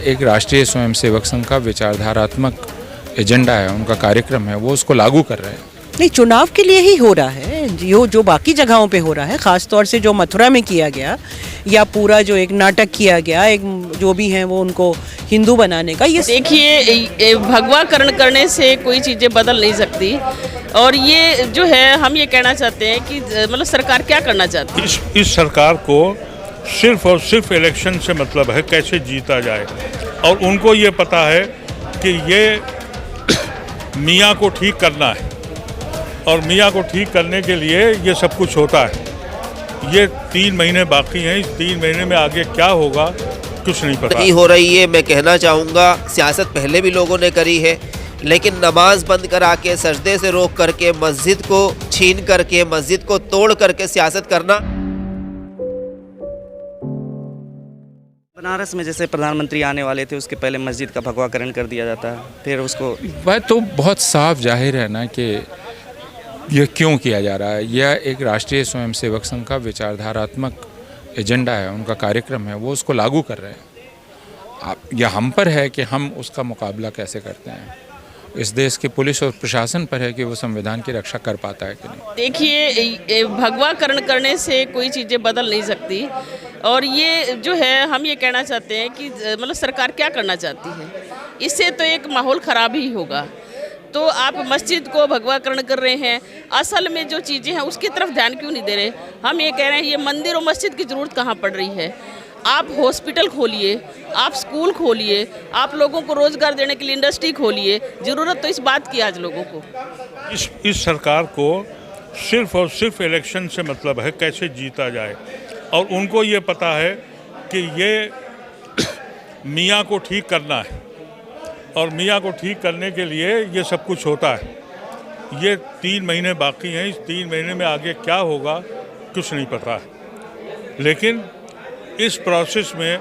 एक राष्ट्रीय स्वयंसेवक संघ का विचारधारात्मक एजेंडा है, उनका कार्यक्रम है, वो उसको लागू कर रहे हैं। नहीं, चुनाव के लिए ही हो रहा है जो बाकी जगहों पे हो रहा है, ख़ास तौर से जो मथुरा में किया गया या पूरा जो एक नाटक किया गया, एक जो भी है वो उनको हिंदू बनाने का। ये देखिए, भगवाकरण करने से कोई चीज़ें बदल नहीं सकती। और ये जो है हम ये कहना चाहते हैं कि मतलब सरकार क्या करना चाहती है। इस सरकार को सिर्फ और सिर्फ इलेक्शन से मतलब है, कैसे जीता जाए। और उनको ये पता है कि ये मियाँ को ठीक करना है, और मियाँ को ठीक करने के लिए ये सब कुछ होता है। ये 3 महीने बाकी हैं, इस 3 महीने में आगे क्या होगा कुछ नहीं पता। नहीं हो रही है। मैं कहना चाहूँगा, सियासत पहले भी लोगों ने करी है, लेकिन नमाज बंद करा के, सजदे से रोक करके, मस्जिद को छीन करके, मस्जिद को तोड़ करके सियासत करना। बनारस में जैसे प्रधानमंत्री आने वाले थे, उसके पहले मस्जिद का भगवाकरण कर दिया जाता है, फिर उसको वह तो बहुत साफ जाहिर है ना कि यह क्यों किया जा रहा है। यह एक राष्ट्रीय स्वयंसेवक संघ का विचारधारात्मक एजेंडा है, उनका कार्यक्रम है, वो उसको लागू कर रहे हैं। यह हम पर है कि हम उसका मुकाबला कैसे करते हैं। इस देश की पुलिस और प्रशासन पर है कि वो संविधान की रक्षा कर पाता है कि नहीं। देखिए, भगवाकरण करने से कोई चीज़ें बदल नहीं सकती। और ये जो है हम ये कहना चाहते हैं कि मतलब सरकार क्या करना चाहती है। इससे तो एक माहौल ख़राब ही होगा। तो आप मस्जिद को भगवाकरण कर रहे हैं, असल में जो चीज़ें हैं उसकी तरफ ध्यान क्यों नहीं दे रहे। हम ये कह रहे हैं, ये मंदिर और मस्जिद की ज़रूरत कहाँ पड़ रही है। आप हॉस्पिटल खोलिए, आप स्कूल खोलिए, आप लोगों को रोज़गार देने के लिए इंडस्ट्री खोलिए। ज़रूरत तो इस बात की आज लोगों को। इस सरकार को सिर्फ और सिर्फ इलेक्शन से मतलब है, कैसे जीता जाए। और उनको ये पता है कि ये मियाँ को ठीक करना है, और मियाँ को ठीक करने के लिए ये सब कुछ होता है। ये 3 महीने बाकी हैं, इस 3 महीने में आगे क्या होगा कुछ नहीं पता है। लेकिन इस प्रोसेस में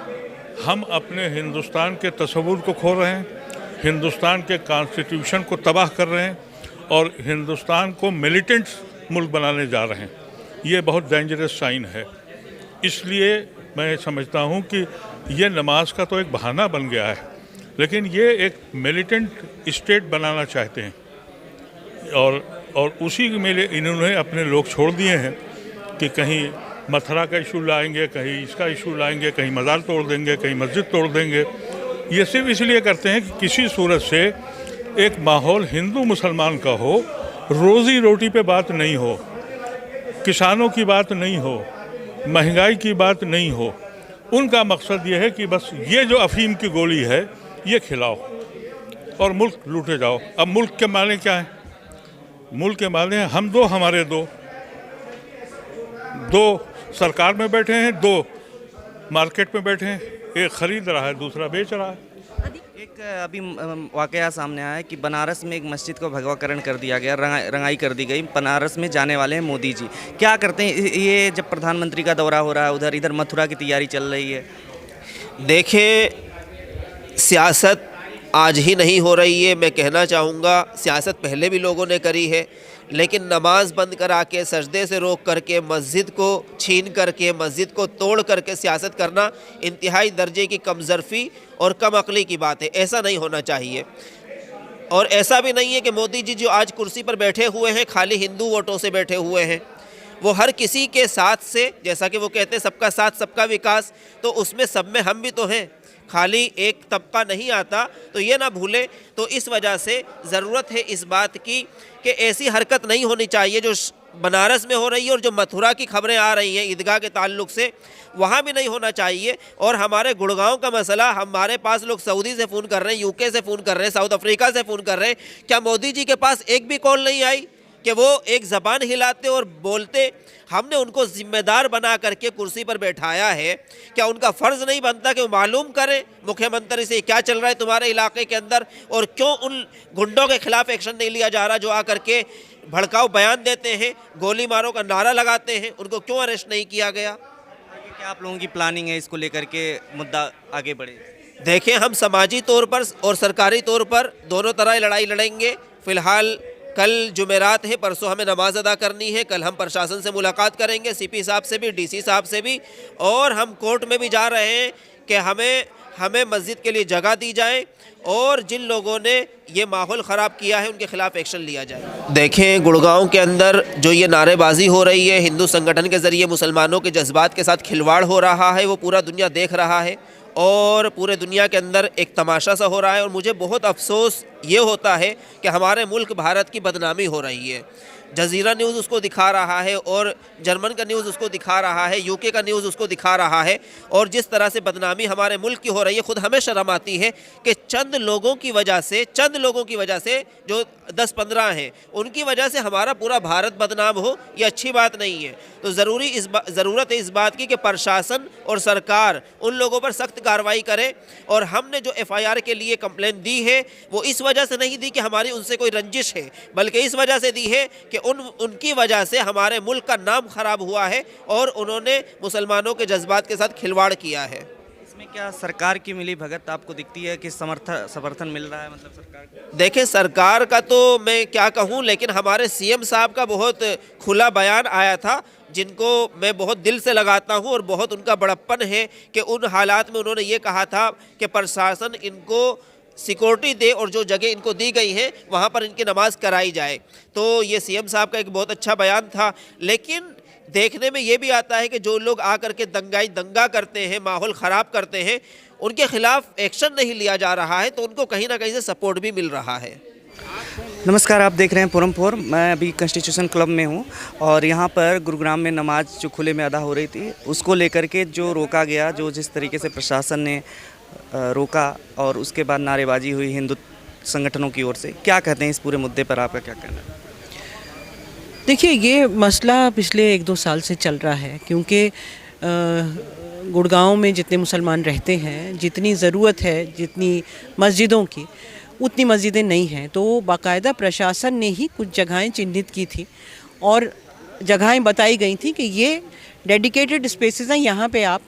हम अपने हिंदुस्तान के तस्वुर को खो रहे हैं, हिंदुस्तान के कॉन्स्टिट्यूशन को तबाह कर रहे हैं, और हिंदुस्तान को मिलिटेंट मुल्क बनाने जा रहे हैं। ये बहुत डेंजरस साइन है। इसलिए मैं समझता हूँ कि ये नमाज का तो एक बहाना बन गया है, लेकिन ये एक मिलिटेंट स्टेट बनाना चाहते हैं। और उसी में इन्होंने अपने लोग छोड़ दिए हैं कि कहीं मथुरा का इशू लाएंगे, कहीं इसका इशू लाएंगे, कहीं मज़ार तोड़ देंगे, कहीं मस्जिद तोड़ देंगे। ये सिर्फ इसलिए करते हैं कि किसी सूरत से एक माहौल हिंदू मुसलमान का हो, रोज़ी रोटी पे बात नहीं हो, किसानों की बात नहीं हो, महंगाई की बात नहीं हो। उनका मकसद ये है कि बस ये जो अफीम की गोली है ये खिलाओ और मुल्क लूटे जाओ। अब मुल्क के माने क्या हैं? मुल्क के माने हैं हम दो, हमारे दो सरकार में बैठे हैं, 2 मार्केट में बैठे हैं। एक खरीद रहा है, दूसरा बेच रहा है। एक अभी वाकया सामने आया है कि बनारस में एक मस्जिद को भगवाकरण कर दिया गया, रंगाई कर दी गई। बनारस में जाने वाले हैं मोदी जी, क्या करते हैं ये जब प्रधानमंत्री का दौरा हो रहा है, इधर मथुरा की तैयारी चल रही है। देखिए, सियासत आज ही नहीं हो रही है। मैं कहना चाहूँगा, सियासत पहले भी लोगों ने करी है, लेकिन नमाज बंद करा के, सजदे से रोक करके, मस्जिद को छीन करके, मस्जिद को तोड़ करके सियासत करना इंतहाई दर्जे की कमज़रफ़ी और कम अक़ली की बात है। ऐसा नहीं होना चाहिए। और ऐसा भी नहीं है कि मोदी जी जो आज कुर्सी पर बैठे हुए हैं खाली हिंदू वोटों से बैठे हुए हैं। वो हर किसी के साथ से, जैसा कि वो कहते हैं सबका साथ सबका विकास, तो उसमें सब में हम भी तो हैं। खाली एक तबका नहीं आता, तो ये ना भूलें। तो इस वजह से ज़रूरत है इस बात की कि ऐसी हरकत नहीं होनी चाहिए जो बनारस में हो रही है, और जो मथुरा की खबरें आ रही हैं ईदगाह के ताल्लुक़ से, वहाँ भी नहीं होना चाहिए। और हमारे गुड़गांव का मसला, हमारे पास लोग सऊदी से फ़ोन कर रहे हैं, यूके से फ़ोन कर रहे हैं, साउथ अफ्रीका से फ़ोन कर रहे हैं। क्या मोदी जी के पास एक भी कॉल नहीं आई कि वो एक ज़बान हिलाते और बोलते? हमने उनको ज़िम्मेदार बना करके कुर्सी पर बैठाया है, क्या उनका फ़र्ज़ नहीं बनता कि वो मालूम करें मुख्यमंत्री से क्या चल रहा है तुम्हारे इलाके के अंदर, और क्यों उन गुंडों के ख़िलाफ़ एक्शन नहीं लिया जा रहा जो आकर के भड़काऊ बयान देते हैं, गोली मारो का नारा लगाते हैं? उनको क्यों अरेस्ट नहीं किया गया? क्या आप लोगों की प्लानिंग है इसको लेकर के मुद्दा आगे बढ़े? देखें, हम समाजी तौर पर और सरकारी तौर पर दोनों तरह लड़ाई लड़ेंगे। फ़िलहाल कल जुमेरात है, परसों हमें नमाज अदा करनी है। कल हम प्रशासन से मुलाकात करेंगे, सीपी साहब से भी, डीसी साहब से भी, और हम कोर्ट में भी जा रहे हैं कि हमें हमें मस्जिद के लिए जगह दी जाए और जिन लोगों ने ये माहौल ख़राब किया है उनके खिलाफ एक्शन लिया जाए। देखें, गुड़गांव के अंदर जो ये नारेबाजी हो रही है, हिंदू संगठन के ज़रिए मुसलमानों के जज्बात के साथ खिलवाड़ हो रहा है, वो पूरा दुनिया देख रहा है और पूरे दुनिया के अंदर एक तमाशा सा हो रहा है। और मुझे बहुत अफसोस ये होता है कि हमारे मुल्क भारत की बदनामी हो रही है। जजीरा न्यूज़ उसको दिखा रहा है और जर्मन का न्यूज़ उसको दिखा रहा है, यूके का न्यूज़ उसको दिखा रहा है। और जिस तरह से बदनामी हमारे मुल्क की हो रही है, ख़ुद हमें शर्म आती है कि चंद लोगों की वजह से जो 10-15 हैं, उनकी वजह से हमारा पूरा भारत बदनाम हो, ये अच्छी बात नहीं है। तो ज़रूरत है इस बात की कि प्रशासन और सरकार उन लोगों पर सख्त कार्रवाई करे। और हमने जो FIR के लिए कंप्लेन दी है वो इस वजह से नहीं दी कि हमारी उनसे कोई रंजिश है, बल्कि इस वजह से दी है कि उनकी वजह से हमारे मुल्क का नाम ख़राब हुआ है और उन्होंने मुसलमानों के जज्बात के साथ खिलवाड़ किया है। इसमें क्या सरकार की मिली भगत आपको दिखती है कि समर्थन मिल रहा है, मतलब सरकार को? देखें, सरकार का तो मैं क्या कहूँ, लेकिन हमारे CM साहब का बहुत खुला बयान आया था जिनको मैं बहुत दिल से लगाता हूँ और बहुत उनका बड़प्पन है कि उन हालात में उन्होंने ये कहा था कि प्रशासन इनको सिक्योरिटी दे और जो जगह इनको दी गई है वहाँ पर इनकी नमाज कराई जाए। तो ये CM साहब का एक बहुत अच्छा बयान था। लेकिन देखने में ये भी आता है कि जो लोग आकर के दंगा करते हैं, माहौल ख़राब करते हैं, उनके खिलाफ एक्शन नहीं लिया जा रहा है, तो उनको कहीं ना कहीं से सपोर्ट भी मिल रहा है। नमस्कार, आप देख रहे हैं फोरम 4। मैं अभी कॉन्स्टिट्यूशन क्लब में हूँ और यहाँ पर गुरुग्राम में नमाज जो खुले में अदा हो रही थी उसको लेकर के जो रोका गया, जो जिस तरीके से प्रशासन ने रोका और उसके बाद नारेबाजी हुई हिंदू संगठनों की ओर से, क्या कहते हैं इस पूरे मुद्दे पर, आपका क्या कहना है? देखिए, ये मसला पिछले 1-2 साल से चल रहा है क्योंकि गुड़गांव में जितने मुसलमान रहते हैं, जितनी ज़रूरत है जितनी मस्जिदों की, उतनी मस्जिदें नहीं हैं। तो बाकायदा प्रशासन ने ही कुछ जगहें चिन्हित की थी और जगहें बताई गई थी कि ये डेडिकेटेड स्पेसेस हैं, यहाँ पे आप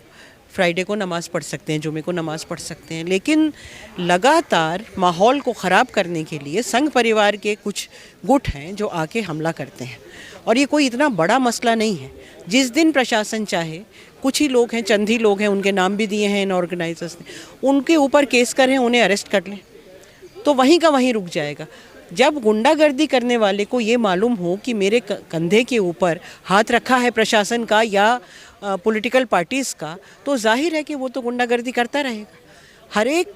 फ्राइडे को नमाज़ पढ़ सकते हैं, जुमे को नमाज़ पढ़ सकते हैं। लेकिन लगातार माहौल को ख़राब करने के लिए संघ परिवार के कुछ गुट हैं जो आके हमला करते हैं। और ये कोई इतना बड़ा मसला नहीं है। जिस दिन प्रशासन चाहे, कुछ ही लोग हैं, चंद ही लोग हैं, उनके नाम भी दिए हैं इन ऑर्गेनाइजर्स ने, उनके ऊपर केस करें, उन्हें अरेस्ट कर लें, तो वहीं का वहीं रुक जाएगा। जब गुंडागर्दी करने वाले को ये मालूम हो कि मेरे कंधे के ऊपर हाथ रखा है प्रशासन का या पॉलिटिकल पार्टीज़ का, तो जाहिर है कि वो तो गुंडागर्दी करता रहेगा। हर एक,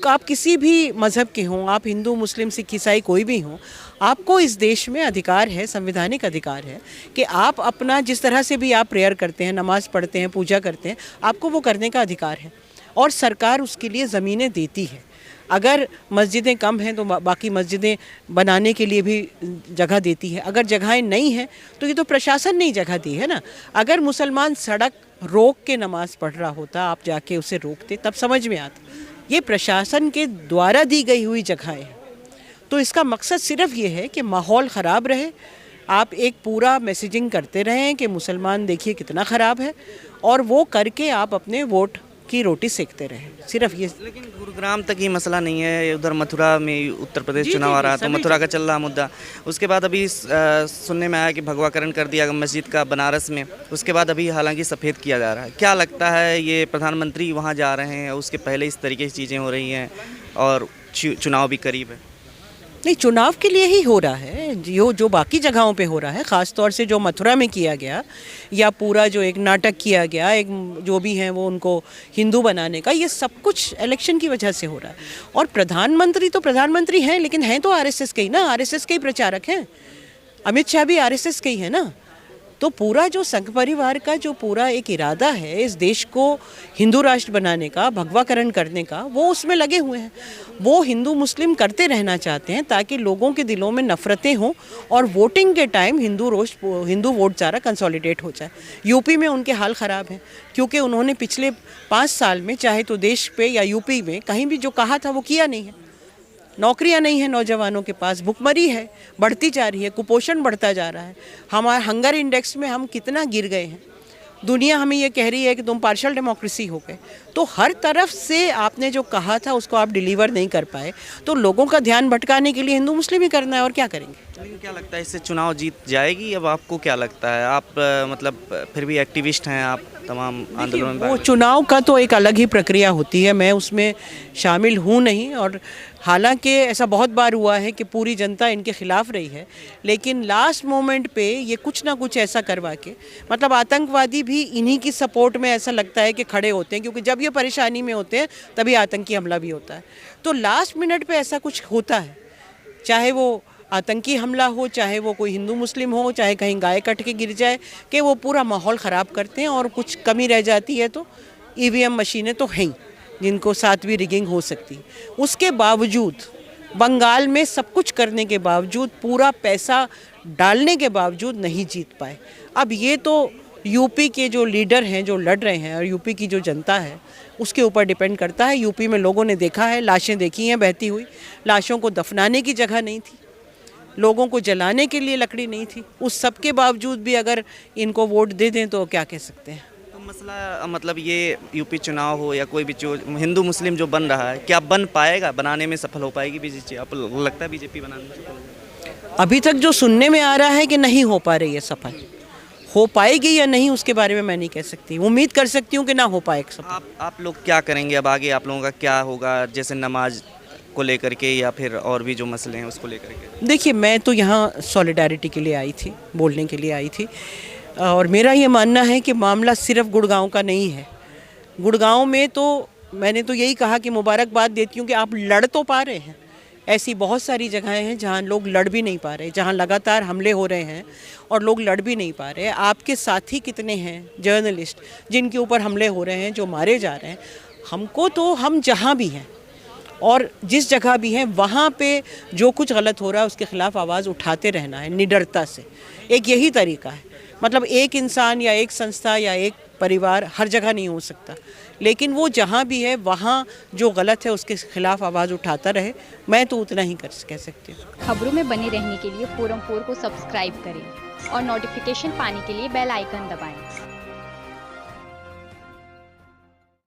आप किसी भी मज़हब के हों, आप हिंदू, मुस्लिम, सिख, ईसाई कोई भी हों, आपको इस देश में अधिकार है, संवैधानिक अधिकार है कि आप अपना जिस तरह से भी आप प्रेयर करते हैं, नमाज़ पढ़ते हैं, पूजा करते हैं, आपको वो करने का अधिकार है और सरकार उसके लिए ज़मीनें देती है। अगर मस्जिदें कम हैं तो बाकी मस्जिदें बनाने के लिए भी जगह देती है। अगर जगहें नहीं हैं तो ये तो प्रशासन ने ही जगह दी है ना। अगर मुसलमान सड़क रोक के नमाज़ पढ़ रहा होता, आप जाके उसे रोकते, तब समझ में आता। ये प्रशासन के द्वारा दी गई हुई जगहें हैं। तो इसका मकसद सिर्फ ये है कि माहौल ख़राब रहे, आप एक पूरा मैसेजिंग करते रहें कि मुसलमान देखिए कितना ख़राब है, और वो करके आप अपने वोट की रोटी सेकते रहे, सिर्फ ये। लेकिन गुरुग्राम तक ही मसला नहीं है, उधर मथुरा में उत्तर प्रदेश चुनाव आ रहा है तो मथुरा का चल रहा मुद्दा। उसके बाद अभी सुनने में आया कि भगवाकरण कर दिया मस्जिद का बनारस में। उसके बाद अभी हालांकि सफ़ेद किया जा रहा है। क्या लगता है, ये प्रधानमंत्री वहाँ जा रहे हैं, उसके पहले इस तरीके की चीज़ें हो रही हैं और चुनाव भी करीब है? नहीं, चुनाव के लिए ही हो रहा है जो बाकी जगहों पे हो रहा है, ख़ास तौर से जो मथुरा में किया गया या पूरा जो एक नाटक किया गया, एक जो भी हैं वो उनको हिंदू बनाने का, ये सब कुछ इलेक्शन की वजह से हो रहा है। और प्रधानमंत्री तो प्रधानमंत्री हैं, लेकिन हैं तो आरएसएस के ही ना, आरएसएस के ही प्रचारक हैं। अमित शाह भी आरएसएस के ही है ना। तो पूरा जो संघ परिवार का जो पूरा एक इरादा है इस देश को हिंदू राष्ट्र बनाने का, भगवाकरण करने का, वो उसमें लगे हुए हैं। वो हिंदू मुस्लिम करते रहना चाहते हैं ताकि लोगों के दिलों में नफ़रतें हों और वोटिंग के टाइम हिंदू वोट ज़्यादा कंसोलिडेट हो जाए। यूपी में उनके हाल ख़राब है क्योंकि उन्होंने पिछले 5 साल में चाहे तो देश पे या यूपी में कहीं भी जो कहा था वो किया नहीं है। नौकरियां नहीं है नौजवानों के पास, भुखमरी है, बढ़ती जा रही है, कुपोषण बढ़ता जा रहा है। हमारे हंगर इंडेक्स में हम कितना गिर गए हैं। दुनिया हमें ये कह रही है कि तुम पार्शियल डेमोक्रेसी हो गए। तो हर तरफ से आपने जो कहा था उसको आप डिलीवर नहीं कर पाए, तो लोगों का ध्यान भटकाने के लिए हिंदू मुस्लिम ही करना है, और क्या करेंगे। लेकिन क्या लगता है इससे चुनाव जीत जाएगी? अब आपको क्या लगता है? आप मतलब फिर भी एक्टिविस्ट हैं आप, तमाम आंदोलनों में वो चुनाव का तो एक अलग ही प्रक्रिया होती है, मैं उसमें शामिल हूँ नहीं। और हालांकि ऐसा बहुत बार हुआ है कि पूरी जनता इनके खिलाफ रही है, लेकिन लास्ट मोमेंट पे ये कुछ ना कुछ ऐसा करवा के, मतलब आतंकवादी भी इन्हीं की सपोर्ट में ऐसा लगता है कि खड़े होते हैं, क्योंकि जब ये परेशानी में होते हैं तभी आतंकी हमला भी होता है। तो लास्ट मिनट पे ऐसा कुछ होता है, चाहे वो आतंकी हमला हो, चाहे वो कोई हिंदू मुस्लिम हो, चाहे कहीं गाय कट के गिर जाए, कि वो पूरा माहौल ख़राब करते हैं। और कुछ कमी रह जाती है तो ईवीएम मशीनें तो हैं जिनको साथ भी रिगिंग हो सकती है। उसके बावजूद बंगाल में सब कुछ करने के बावजूद, पूरा पैसा डालने के बावजूद नहीं जीत पाए। अब ये तो यूपी के जो लीडर हैं जो लड़ रहे हैं और यूपी की जो जनता है उसके ऊपर डिपेंड करता है। यूपी में लोगों ने देखा है, लाशें देखी हैं बहती हुई, लाशों को दफनाने की जगह नहीं थी, लोगों को जलाने के लिए लकड़ी नहीं थी। उस सब के बावजूद भी अगर इनको वोट दे दें तो क्या कह सकते हैं। तो मसला मतलब ये यूपी चुनाव हो या कोई भी जो हिंदू मुस्लिम जो बन रहा है, क्या बन पाएगा, बनाने में सफल हो पाएगी बीजेपी? आपको लगता है बीजेपी बनाने में सफल होगी? अभी तक जो सुनने में आ रहा है कि नहीं हो पा रही है सफल, हो पाएगी या नहीं उसके बारे में मैं नहीं कह सकती। उम्मीद कर सकती हूँ कि ना हो पाए सफल। आप लोग क्या करेंगे अब आगे? आप लोगों का क्या होगा, जैसे नमाज को लेकर के या फिर और भी जो मसले हैं उसको लेकर के? देखिए, मैं तो यहाँ सॉलिडारिटी के लिए आई थी, बोलने के लिए आई थी। और मेरा ये मानना है कि मामला सिर्फ गुड़गांव का नहीं है। गुड़गांव में तो मैंने तो यही कहा कि मुबारकबाद देती हूँ कि आप लड़ तो पा रहे हैं। ऐसी बहुत सारी जगहें हैं जहाँ लोग लड़ भी नहीं पा रहे, जहाँ लगातार हमले हो रहे हैं और लोग लड़ भी नहीं पा रहे। आपके साथी कितने हैं जर्नलिस्ट जिनके ऊपर हमले हो रहे हैं, जो मारे जा रहे हैं। हमको तो, हम जहाँ भी हैं और जिस जगह भी हैं वहाँ पे जो कुछ गलत हो रहा है उसके ख़िलाफ़ आवाज़ उठाते रहना है निडरता से। एक यही तरीका है। मतलब एक इंसान या एक संस्था या एक परिवार हर जगह नहीं हो सकता, लेकिन वो जहाँ भी है वहाँ जो गलत है उसके खिलाफ आवाज़ उठाता रहे। मैं तो उतना ही कह सकती हूँ। खबरों में बने रहने के लिए फोरम 4 को सब्सक्राइब करें और नोटिफिकेशन पाने के लिए बेल आइकन दबाएं।